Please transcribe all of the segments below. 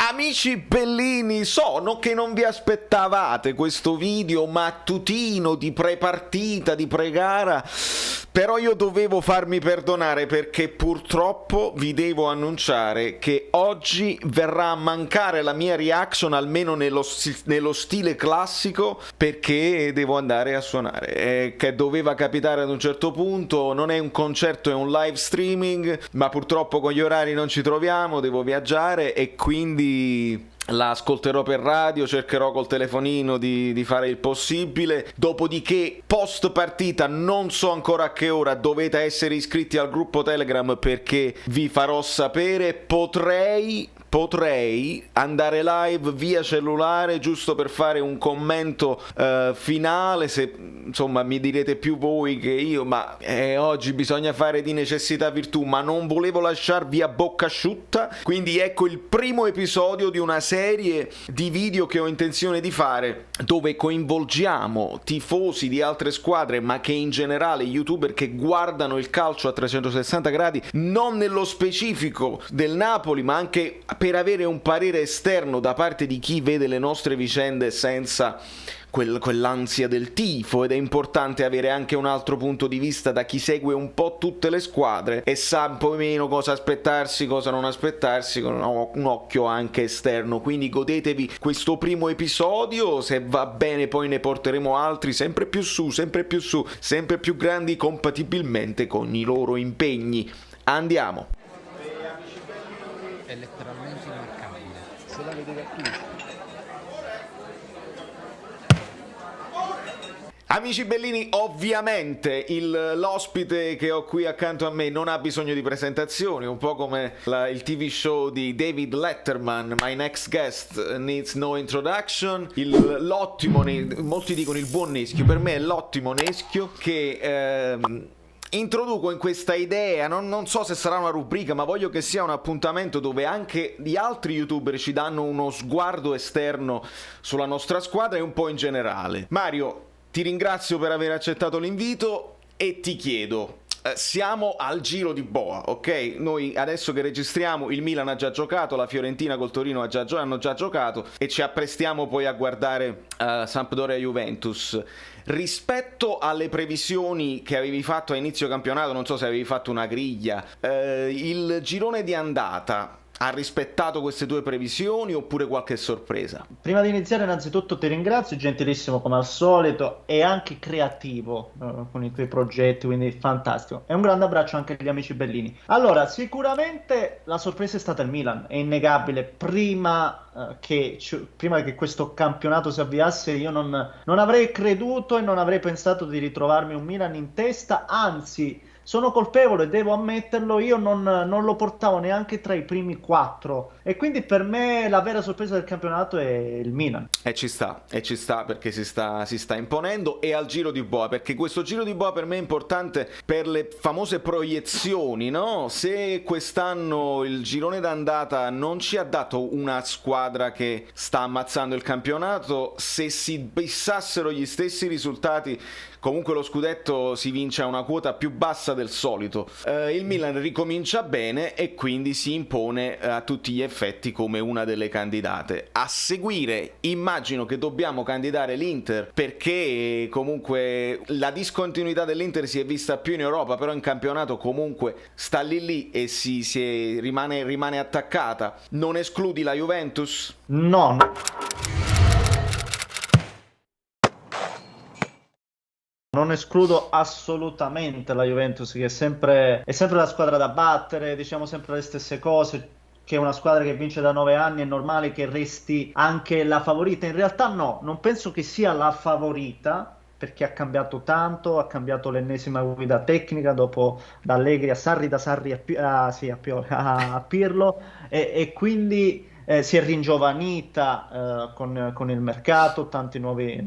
Amici bellini, so che non vi aspettavate questo video mattutino di pre-partita, di pre-gara, però io dovevo farmi perdonare perché purtroppo vi devo annunciare che oggi verrà a mancare la mia reaction, almeno nello stile classico, perché devo andare a suonare. Che doveva capitare ad un certo punto, non è un concerto, è un live streaming, ma purtroppo con gli orari non ci troviamo, devo viaggiare e quindi la ascolterò per radio, cercherò col telefonino di fare il possibile, dopodiché post partita non so ancora a che ora dovete essere iscritti al gruppo Telegram perché vi farò sapere. Potrei andare live via cellulare giusto per fare un commento finale, se insomma mi direte più voi che io, ma oggi bisogna fare di necessità virtù, ma non volevo lasciarvi a bocca asciutta, quindi ecco il primo episodio di una serie di video che ho intenzione di fare dove coinvolgiamo tifosi di altre squadre, ma che in generale youtuber che guardano il calcio a 360 gradi, non nello specifico del Napoli, ma anche per avere un parere esterno da parte di chi vede le nostre vicende senza quell'ansia del tifo, ed è importante avere anche un altro punto di vista da chi segue un po' tutte le squadre e sa un po' meno cosa aspettarsi, cosa non aspettarsi, con un occhio anche esterno. Quindi godetevi questo primo episodio, se va bene poi ne porteremo altri sempre più su, sempre più grandi compatibilmente con i loro impegni. Andiamo. È letteralmente immarcabile. Se la vedete tutti. Amici bellini, ovviamente l'ospite che ho qui accanto a me non ha bisogno di presentazioni, un po' come il TV show di David Letterman, My Next Guest Needs No Introduction. L'ottimo, molti dicono il buon Neschio, per me è l'ottimo Neschio che introduco in questa idea, non so se sarà una rubrica, ma voglio che sia un appuntamento dove anche gli altri youtuber ci danno uno sguardo esterno sulla nostra squadra e un po' in generale. Mario, ti ringrazio per aver accettato l'invito e ti chiedo, siamo al giro di boa, ok? Noi adesso che registriamo il Milan ha già giocato, la Fiorentina col Torino hanno già giocato e ci apprestiamo poi a guardare Sampdoria-Juventus. Rispetto alle previsioni che avevi fatto a inizio campionato, non so se avevi fatto una griglia, il girone di andata ha rispettato queste tue previsioni oppure qualche sorpresa? Prima di iniziare, innanzitutto ti ringrazio, gentilissimo come al solito e anche creativo con i tuoi progetti, quindi fantastico. E un grande abbraccio anche agli amici bellini. Allora, sicuramente la sorpresa è stata il Milan, è innegabile. Prima che questo campionato si avviasse, io non avrei creduto e non avrei pensato di ritrovarmi un Milan in testa, anzi sono colpevole, devo ammetterlo, io non lo portavo neanche tra i primi 4 e quindi per me la vera sorpresa del campionato è il Milan. E ci sta perché si sta imponendo, e al giro di boa, perché questo giro di boa per me è importante per le famose proiezioni, no? Se quest'anno il girone d'andata non ci ha dato una squadra che sta ammazzando il campionato, se si bissassero gli stessi risultati comunque lo scudetto si vince a una quota più bassa del solito. Il Milan ricomincia bene e quindi si impone a tutti gli effetti come una delle candidate. A seguire immagino che dobbiamo candidare l'Inter, perché comunque la discontinuità dell'Inter si è vista più in Europa, però in campionato comunque sta lì e rimane attaccata. Non escludi la Juventus? No. Non escludo assolutamente la Juventus, che è sempre la squadra da battere, diciamo sempre le stesse cose, che è una squadra che vince da 9 anni, è normale che resti anche la favorita. In realtà no, non penso che sia la favorita, perché ha cambiato tanto, ha cambiato l'ennesima guida tecnica, dopo da Allegri a Sarri, da Sarri a Pirlo, e quindi si è ringiovanita con il mercato, tanti nuovi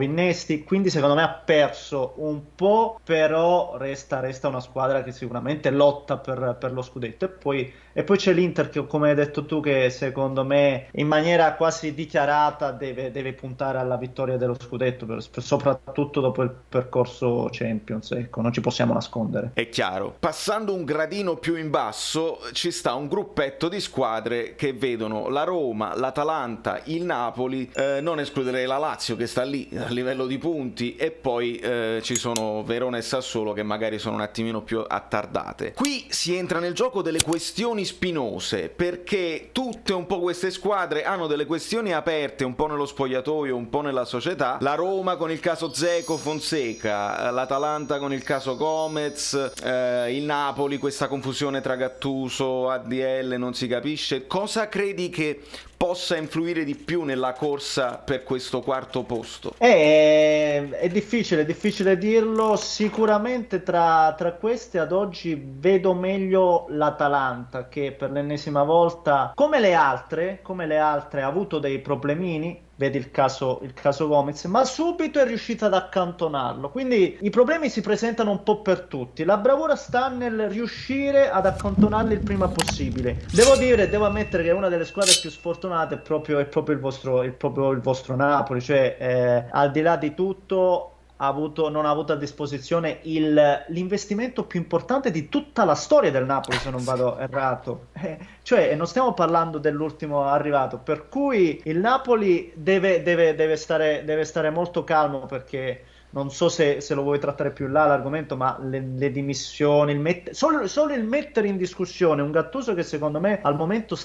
innesti, quindi secondo me ha perso un po', però resta una squadra che sicuramente lotta per lo scudetto. E poi E poi c'è l'Inter che, come hai detto tu, che secondo me in maniera quasi dichiarata deve puntare alla vittoria dello scudetto, soprattutto dopo il percorso Champions, ecco, non ci possiamo nascondere. È chiaro. Passando un gradino più in basso ci sta un gruppetto di squadre che vedono la Roma, l'Atalanta, il Napoli, non escluderei la Lazio che sta lì a livello di punti, e poi ci sono Verona e Sassuolo che magari sono un attimino più attardate. Qui si entra nel gioco delle questioni spinose, perché tutte un po' queste squadre hanno delle questioni aperte un po' nello spogliatoio, un po' nella società. La Roma con il caso Dzeko, Fonseca, l'Atalanta con il caso Gomez, il Napoli questa confusione tra Gattuso, ADL, non si capisce. Cosa credi che possa influire di più nella corsa per questo quarto posto? È difficile dirlo. Sicuramente tra queste ad oggi vedo meglio l'Atalanta, che per l'ennesima volta, come le altre, ha avuto dei problemini. Vedi il caso Gomez, ma subito è riuscita ad accantonarlo. Quindi i problemi si presentano un po' per tutti. La bravura sta nel riuscire ad accantonarli il prima possibile. Devo ammettere che una delle squadre più sfortunate è proprio il vostro Napoli. Cioè, al di là di tutto, non ha avuto a disposizione l'investimento più importante di tutta la storia del Napoli, se non vado errato. Cioè, non stiamo parlando dell'ultimo arrivato, per cui il Napoli deve stare molto calmo, perché non so se lo vuoi trattare più là l'argomento, ma le dimissioni, solo il mettere in discussione un Gattuso che secondo me al momento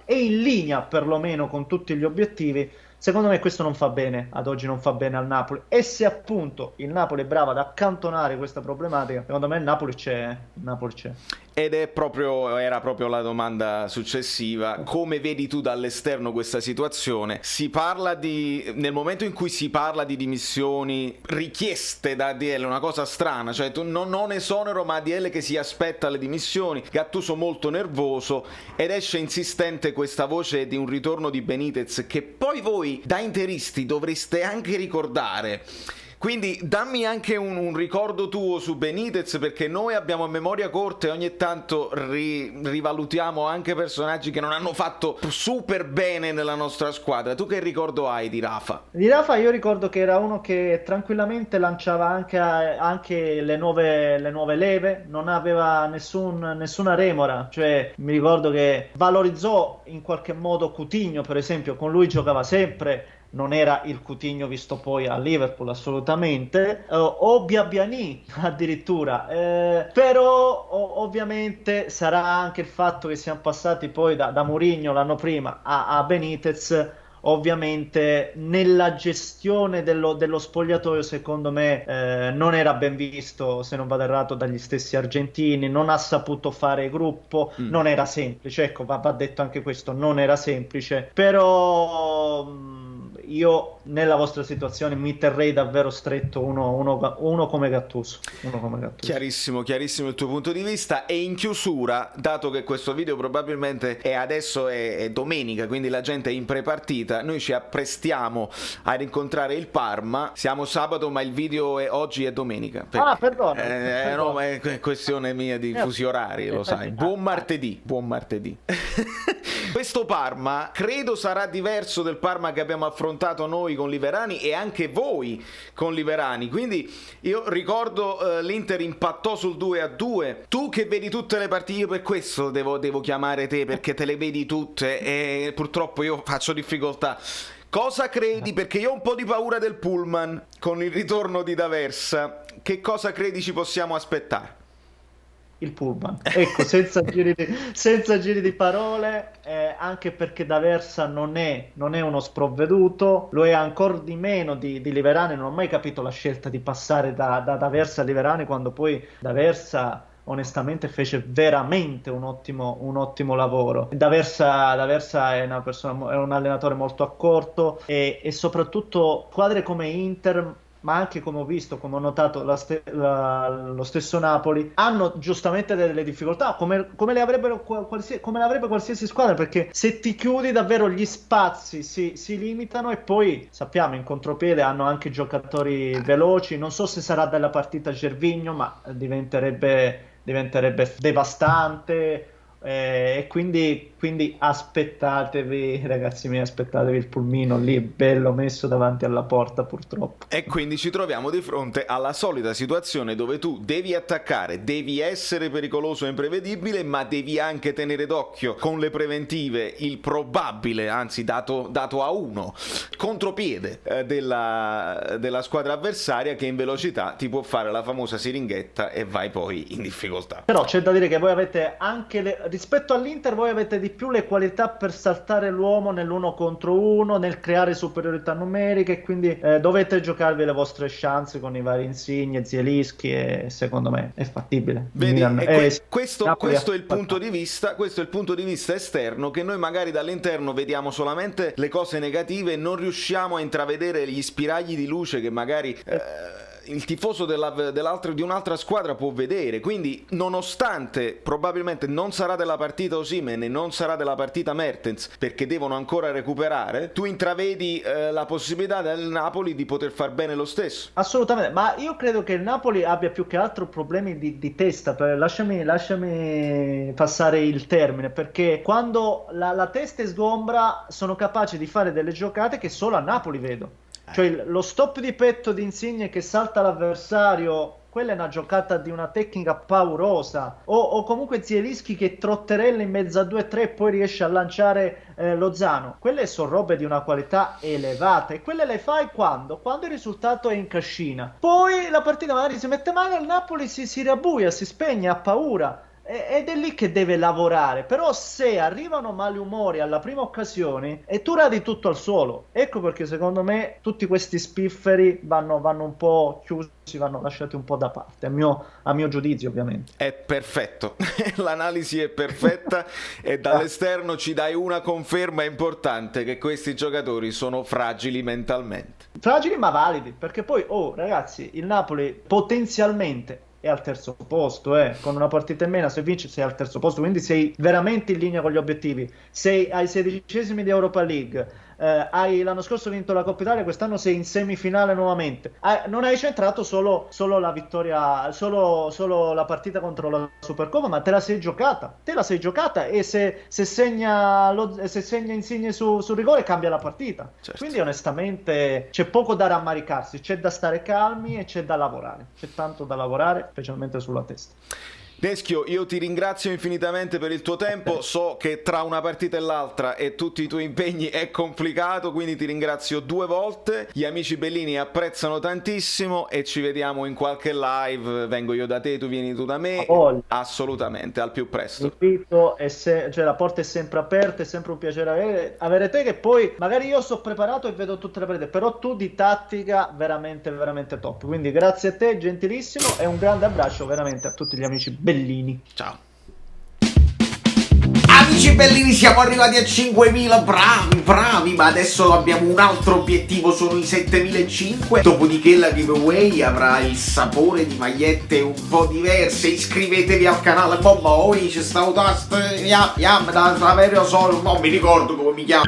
è in linea perlomeno con tutti gli obiettivi. Secondo me questo non fa bene, ad oggi non fa bene al Napoli. E se appunto il Napoli è bravo ad accantonare questa problematica, secondo me il Napoli c'è. Ed era proprio la domanda successiva. Come vedi tu dall'esterno questa situazione? Nel momento in cui si parla di dimissioni richieste da ADL, una cosa strana, cioè tu non esonero, ma ADL che si aspetta le dimissioni, Gattuso molto nervoso, ed esce insistente questa voce di un ritorno di Benitez, che poi voi da interisti dovreste anche ricordare. Quindi dammi anche un ricordo tuo su Benitez, perché noi abbiamo memoria corta e ogni tanto rivalutiamo anche personaggi che non hanno fatto super bene nella nostra squadra. Tu che ricordo hai di Rafa? Di Rafa io ricordo che era uno che tranquillamente lanciava anche le nuove leve, non aveva nessuna remora. Cioè, mi ricordo che valorizzò in qualche modo Coutinho, per esempio, con lui giocava sempre. Non era il Coutinho visto poi a Liverpool, assolutamente, o Biabiani addirittura, però ovviamente sarà anche il fatto che siamo passati poi da Mourinho l'anno prima a Benitez. Ovviamente nella gestione dello spogliatoio, secondo me, non era ben visto, se non vado errato, dagli stessi argentini. Non ha saputo fare gruppo, non era semplice, ecco, va detto anche questo, non era semplice, però io nella vostra situazione mi terrei davvero stretto uno come Gattuso. Chiarissimo il tuo punto di vista. E in chiusura, dato che questo video probabilmente adesso è domenica, quindi la gente è in prepartita, noi ci apprestiamo ad incontrare il Parma. Siamo sabato, ma il video oggi è domenica. Perdona. No, ma è questione mia di fusi orari, lo sai. Buon martedì. Questo Parma credo sarà diverso del Parma che abbiamo affrontato noi con Liverani e anche voi con Liverani, quindi io ricordo l'Inter impattò sul 2-2. Tu che vedi tutte le partite, io per questo devo chiamare te, perché te le vedi tutte e purtroppo io faccio difficoltà. Cosa credi? Perché io ho un po' di paura del pullman con il ritorno di D'Aversa. Che cosa credi ci possiamo aspettare? Il pullman, ecco, senza giri di parole, anche perché D'Aversa non è uno sprovveduto, lo è ancora di meno di Liverani. Non ho mai capito la scelta di passare da D'Aversa a Liverani, quando poi D'Aversa onestamente fece veramente un ottimo lavoro. D'Aversa è un allenatore molto accorto, e soprattutto squadre come Inter, ma anche, come ho visto, come ho notato, lo stesso Napoli, hanno giustamente delle difficoltà, come l'avrebbe qualsiasi squadra, perché se ti chiudi davvero gli spazi si limitano, e poi sappiamo in contropiede hanno anche giocatori veloci. Non so se sarà della partita Gervinho, ma diventerebbe devastante. E quindi aspettatevi, ragazzi miei, aspettatevi il pulmino lì, bello messo davanti alla porta, purtroppo. E quindi ci troviamo di fronte alla solita situazione dove tu devi attaccare, devi essere pericoloso e imprevedibile, ma devi anche tenere d'occhio con le preventive il probabile, anzi dato a 1, contropiede della squadra avversaria, che in velocità ti può fare la famosa siringhetta e vai poi in difficoltà. Però c'è da dire che voi avete anche, rispetto all'Inter, voi avete di più le qualità per saltare l'uomo nell'1 contro 1, nel creare superiorità numeriche, e quindi dovete giocarvi le vostre chance con i vari Insigne, Zielinski, e secondo me è fattibile. Vedi, questo è il punto di vista, esterno, che noi magari dall'interno vediamo solamente le cose negative e non riusciamo a intravedere gli spiragli di luce che magari il tifoso di un'altra squadra può vedere. Quindi, nonostante probabilmente non sarà della partita Osimhen e non sarà della partita Mertens, perché devono ancora recuperare, tu intravedi la possibilità del Napoli di poter far bene lo stesso. Assolutamente, ma io credo che il Napoli abbia più che altro problemi di testa. Lasciami passare il termine, perché quando la testa è sgombra sono capaci di fare delle giocate che solo a Napoli vedo. Cioè lo stop di petto di Insigne che salta l'avversario, quella è una giocata di una tecnica paurosa, o comunque Zielinski che trotterella in mezzo a 2-3 e poi riesce a lanciare Lozano. Quelle sono robe di una qualità elevata, e quelle le fai quando il risultato è in cascina. Poi la partita magari si mette male, il Napoli si rabbuia, si spegne, ha paura. Ed è lì che deve lavorare. Però se arrivano malumori alla prima occasione e tu radi tutto al suolo, ecco perché secondo me tutti questi spifferi vanno un po' chiusi, vanno lasciati un po' da parte, a mio giudizio, ovviamente. È perfetto, l'analisi è perfetta e dall'esterno ci dai una conferma importante che questi giocatori sono fragili mentalmente. Fragili ma validi, perché poi, ragazzi, il Napoli potenzialmente è al terzo posto, con una partita in meno, se vinci sei al terzo posto, quindi sei veramente in linea con gli obiettivi, sei ai 16esimi di Europa League, l'anno scorso hai vinto la Coppa Italia, quest'anno sei in semifinale nuovamente, non hai centrato solo la vittoria, solo la partita contro la Supercoppa, ma te la sei giocata, e se segna Insigne sul rigore cambia la partita. Certo. Quindi onestamente c'è poco da rammaricarsi, c'è da stare calmi e c'è da lavorare, c'è tanto da lavorare, specialmente sulla testa. Neschio, io ti ringrazio infinitamente per il tuo tempo, so che tra una partita e l'altra e tutti i tuoi impegni è complicato, quindi ti ringrazio 2 volte, gli amici bellini apprezzano tantissimo e ci vediamo in qualche live, vengo io da te, tu vieni tu da me, assolutamente, al più presto. Invito, la porta è sempre aperta, è sempre un piacere avere te, che poi magari io sto preparato e vedo tutte le partite, però tu di tattica veramente, veramente top, quindi grazie a te, gentilissimo, e un grande abbraccio veramente a tutti gli amici bellini. Ciao amici bellini, siamo arrivati a 5.000, bravi, ma adesso abbiamo un altro obiettivo, sono i 7.500, dopodiché la giveaway avrà il sapore di magliette un po' diverse. Iscrivetevi al canale, c'è stato da avere solo, non mi ricordo come mi chiamo.